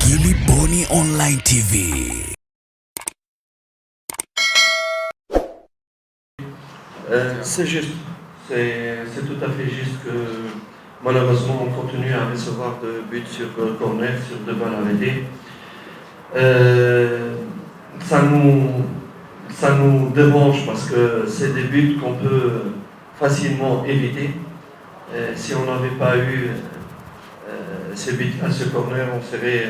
Gilly Bonny Online TV. C'est juste, c'est tout à fait juste que malheureusement on continue à recevoir de buts sur corner, sur deux balles arrêtées. Ça nous dérange parce que c'est des buts qu'on peut facilement éviter. Si on n'avait pas eu ces buts à ce corner, on serait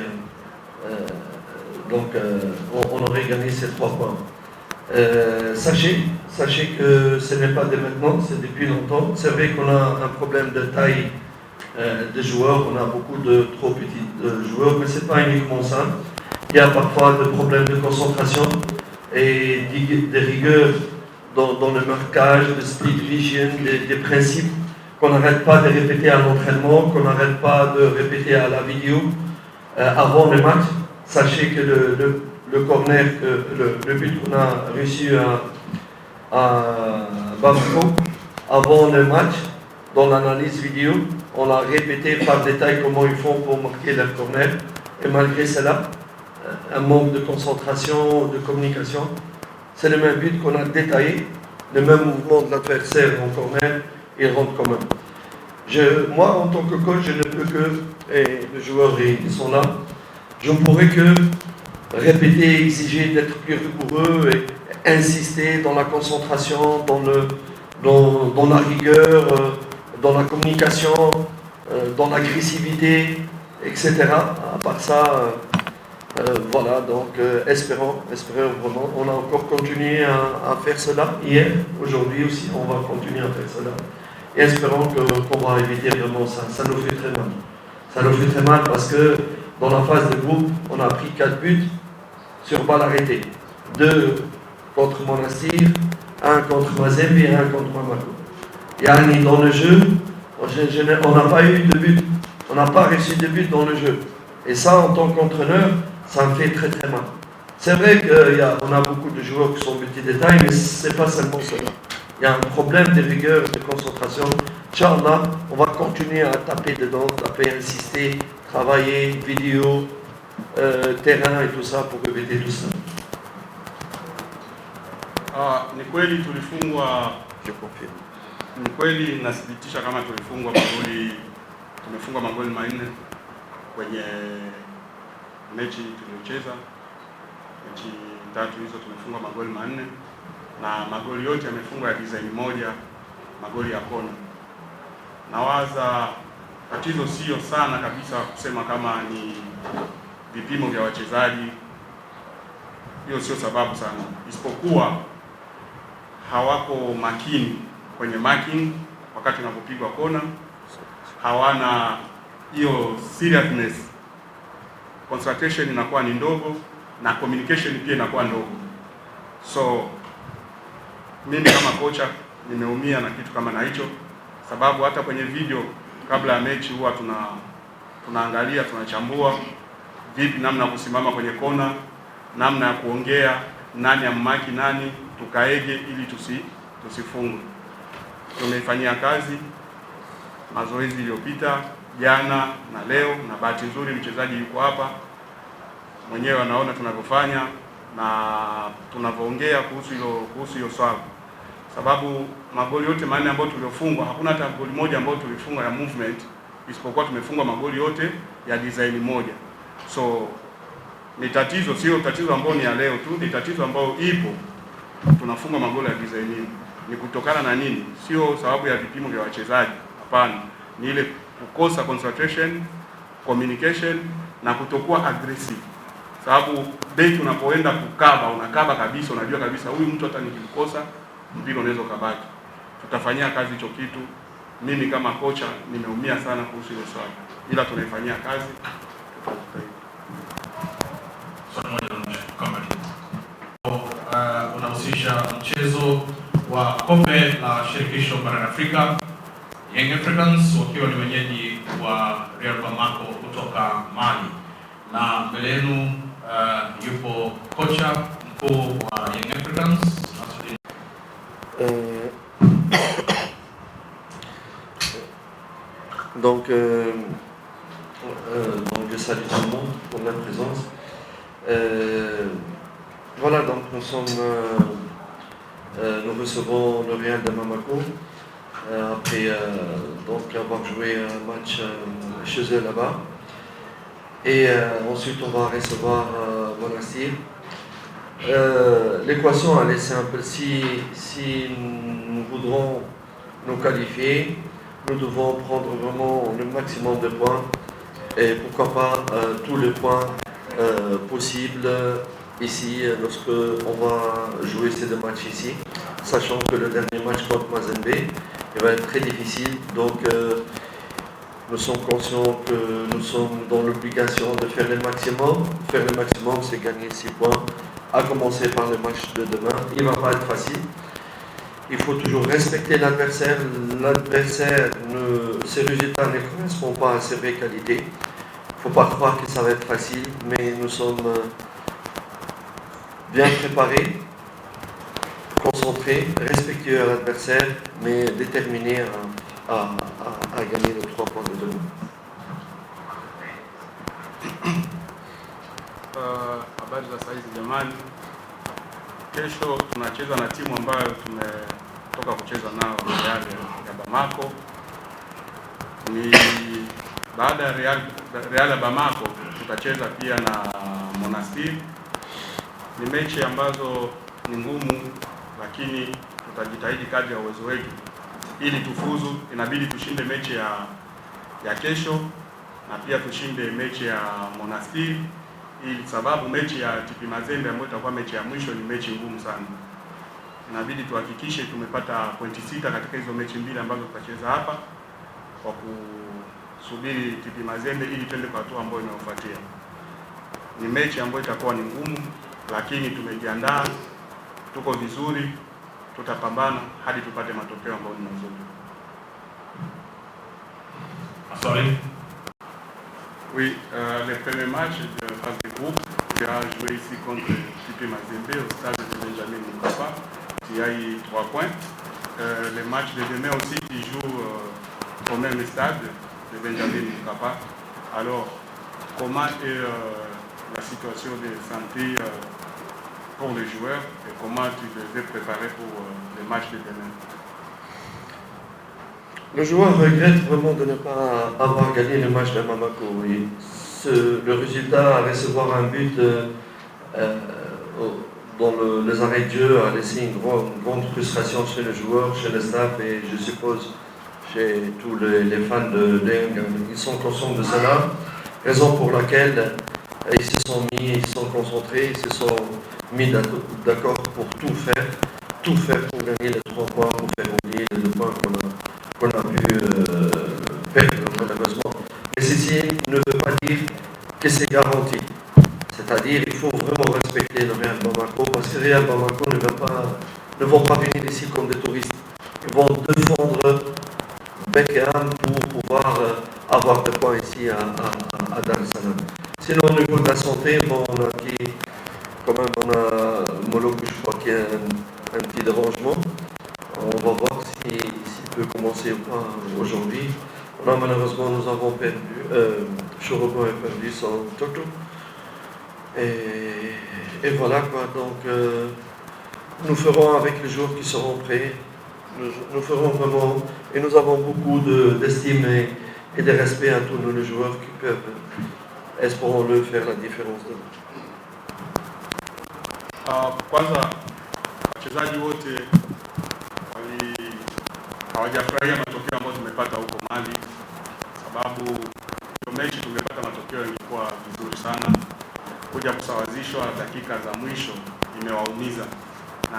on aurait gagné ces 3 points. Sachez que ce n'est pas de maintenant, c'est depuis longtemps. C'est vrai qu'on a un problème de taille de joueurs, on a beaucoup de trop petits joueurs, mais ce n'est pas uniquement ça. Il y a parfois des problèmes de concentration et des rigueurs dans le marquage, de split vision, des principes qu'on n'arrête pas de répéter à l'entraînement, qu'on n'arrête pas de répéter à la vidéo avant le match. Sachez que le corner, le but qu'on a reçu à Bamako, avant le match, dans l'analyse vidéo, on a répété par détail comment ils font pour marquer leur corner. Et malgré cela, un manque de concentration, de communication, c'est le même but qu'on a détaillé, le même mouvement de l'adversaire en corner, il rentre quand même. Moi, en tant que coach, je ne peux que, et les joueurs ils sont là, je ne pourrais que répéter, exiger d'être plus rigoureux et insister dans la concentration, dans la rigueur, dans la communication, dans l'agressivité, etc. À part ça, voilà, donc espérons vraiment. On a encore continué à faire cela hier, aujourd'hui aussi, on va continuer à faire cela. Et espérons qu'on va éviter vraiment ça. Ça nous fait très mal. Ça nous fait très mal parce que dans la phase de groupe, on a pris 4 buts sur balle arrêtée. 2 contre Monastir, 1 contre Mazembe et 1 contre Bamako. Yani dans le jeu, on n'a pas eu de but. On n'a pas reçu de but dans le jeu. Et ça, en tant qu'entraîneur, ça me fait très très mal. C'est vrai qu'on a beaucoup de joueurs qui sont multi-détails, mais ce n'est pas seulement cela. Il y a un problème de rigueur, de concentration. Inch'Allah, on va continuer à taper dedans, insister, travailler, vidéo, terrain et tout ça pour éviter tout ça. Ni kweli tulifungwa, Je confirme. ni kweli nathibitisha kama tumefungwa magoli 4 kwenye mechi tuliocheza. Mechi 3 hizo tumefungwa magoli 4 na magoli yote yamefungwa ya design moja, magoli ya kona. Nawaza tatizo sio sana kabisa kusema kama ni vipimo vya wachezaji, hiyo sio sababu sana, isipokuwa hawako makini kwenye marking wakati unapopigwa kona, hawana hiyo seriousness, concentration inakuwa ni ndogo na communication pia inakuwa ndogo. So mimi kama kocha nimeumia na kitu kama na hicho, sababu hata kwenye video kabla ya mechi huwa tunaangalia, tunachambua vipi namna ya kusimama kwenye kona, namna ya kuongea, nani ammaki nani, tukaege ili tusifungwe. Tumeifanyia kazi mazoezi iliyopita jana na leo, na bahati nzuri mchezaji yuko hapa mwenyewe, anaona tunavyofanya na tunavyoongea kuhusu hiyo swala, sababu magoli yote 4 ambayo tuliofungwa, hakuna hata goli moja ambayo tulifunga ya movement, isipokuwa tumefungwa magoli yote ya design moja. So ni tatizo, sio tatizo ambalo ni ya leo tu, ni tatizo ambalo ipo. Tunafunga magoli ya design hii ni kutokana na nini? Sio sababu ya vipimo vya wachezaji, hapana. Ni ile kukosa concentration, communication na kutokuwa aggressive. Sababu beki unapoenda kukaba, unakaba kabisa, unajua kabisa huyu mtu hata nikimkosa mpira unaweza kubaki. Tutafanyia kazi hicho kitu. Mimi kama kocha nimeumia sana kuhusu hilo swali, ila tunaifanyia kazi. Unahusisha mchezo wa kombe la shirikisho barani Afrika, Young Africans wakiwa ni wenyeji wa Real Bamako kutoka Mali, na mbele yenu yupo kocha mkuu wa Young Africans. Donc je salue tout le monde. ton présence. Voilà, donc nous recevons le Real de Bamako après donc avoir joué un match chez eux là-bas. Et ensuite on va recevoir Monastir. L'équation elle est simple. Si nous voudrons nous qualifier, nous devons prendre vraiment le maximum de points et pourquoi pas tous les points possibles ici lorsque on va jouer ces deux matchs ici, sachant que le dernier match contre Mazembe il va être très difficile. Donc nous sommes conscients que nous sommes dans l'obligation de faire le maximum. Faire le maximum, c'est gagner 6 points, à commencer par le match de demain. Il ne va pas être facile. Il faut toujours respecter l'adversaire. L'adversaire, ses résultats ne correspondent pas à ses vraies qualités. Il ne faut pas croire que ça va être facile, mais nous sommes bien préparés, concentrés, respectueux à l'adversaire, mais déterminés à gagner les 3 points de demain. Habari za saizi jamani. Kesho tunacheza na timu ambayo tumetoka kucheza nao, Real ya Bamako. Ni baada ya Real ya Bamako tutacheza pia na Monastir. Ni mechi ambazo ni ngumu, lakini tutajitahidi kadri ya uwezo wetu ili tufuzu. Inabidi tushinde mechi ya kesho na pia tushinde mechi ya Monastir, ili sababu mechi ya TP Mazembe ambayo itakuwa mechi ya mwisho ni mechi ngumu sana. Inabidi tuhakikishe tumepata pointi 6 katika hizo mechi mbili ambazo tutacheza hapa kwa kusubiri TP Mazembe ili twende kwa hatua ambayo inayofuatia. Ni mechi ambayo itakuwa ni ngumu, lakini tumejiandaa, tuko vizuri, tutapambana hadi tupate matokeo ambayo ni mazuri. Sorry. Oui, le premier match de phase de groupe, qui a joué ici contre TP Mazembe au stade de Benjamin Mkapa, qui a eu 3 points. Le match de demain aussi, qui joue au même stade de Benjamin Mkapa. Alors, comment est la situation de santé pour les joueurs et comment tu devais préparer pour le match de demain? Le joueur regrette vraiment de ne pas avoir gagné le match de Bamako. Oui. Le résultat à recevoir un but dans les arrêts de jeu a laissé une grande frustration chez les joueurs, chez le staff et je suppose chez tous les fans de Leng. Ils sont conscients de cela, raison pour laquelle ils se sont concentrés, ils se sont mis d'accord pour tout faire pour gagner les 3 points, pour faire oublier les 2 points qu'on a pu perdre malheureusement. Mais ceci ne veut pas dire que c'est garanti. C'est-à-dire qu'il faut vraiment respecter le Real Bamako parce que le Real Bamako ne vont pas venir ici comme des touristes. Ils vont défendre bec et âme pour pouvoir avoir des points ici à Dar es Salaam. Sinon, au niveau de la santé, bon, on a Molo, je crois qu'il y a un petit dérangement. On va voir s'il peut commencer ou pas aujourd'hui. Malheureusement, nous avons perdu, Chorobo a perdu son Toto. Et voilà quoi, donc nous ferons avec les joueurs qui seront prêts. Nous ferons vraiment, et nous avons beaucoup d'estime et de respect à tous nos joueurs qui peuvent, espérons-le, faire la différence demain. Kwanza wachezaji wote hawajafurahia matokeo ambayo tumepata huko Mali, sababu hiyo mechi tungepata matokeo ilikuwa vizuri sana. Kuja kusawazishwa dakika za mwisho imewaumiza, na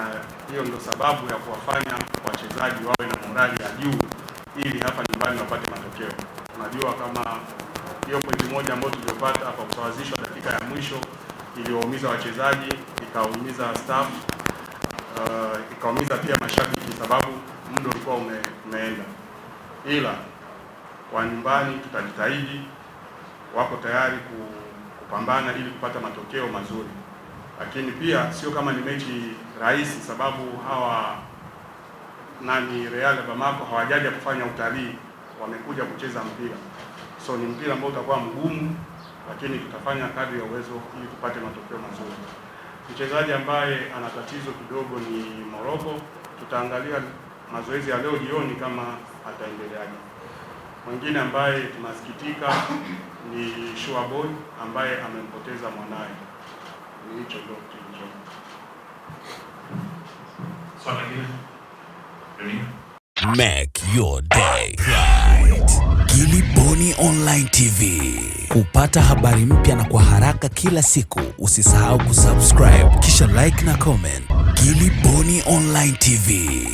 hiyo ndio sababu ya kuwafanya wachezaji wawe na morali ya juu ili hapa nyumbani wapate matokeo. Tunajua kama hiyo pointi moja ambayo tuliyopata hapa kusawazishwa dakika ya mwisho iliwaumiza wachezaji, ikaumiza staff, ikaumiza pia mashabiki sababu muda ulikuwa umeenda. Ila kwa nyumbani tutajitahidi, wako tayari kupambana ili kupata matokeo mazuri. Lakini pia sio kama ni mechi rahisi sababu hawa Real Bamako hawajaja kufanya utalii, wamekuja kucheza mpira. So ni mpira ambao utakuwa mgumu, lakini tutafanya kadri ya uwezo ili tupate matokeo mazuri. Mchezaji ambaye ana tatizo kidogo ni Morocco. Tutaangalia mazoezi ya leo jioni kama ataendeleaje. Mwingine ambaye tunasikitika ni Shuaboy ambaye amempoteza mwanae. Ni hicho ndio kilicho. Make your day right. Gilly Bonny Online TV. Kupata habari mpya na kwa haraka kila siku, usisahau kusubscribe kisha like na comment. Gilly Bonny Online TV.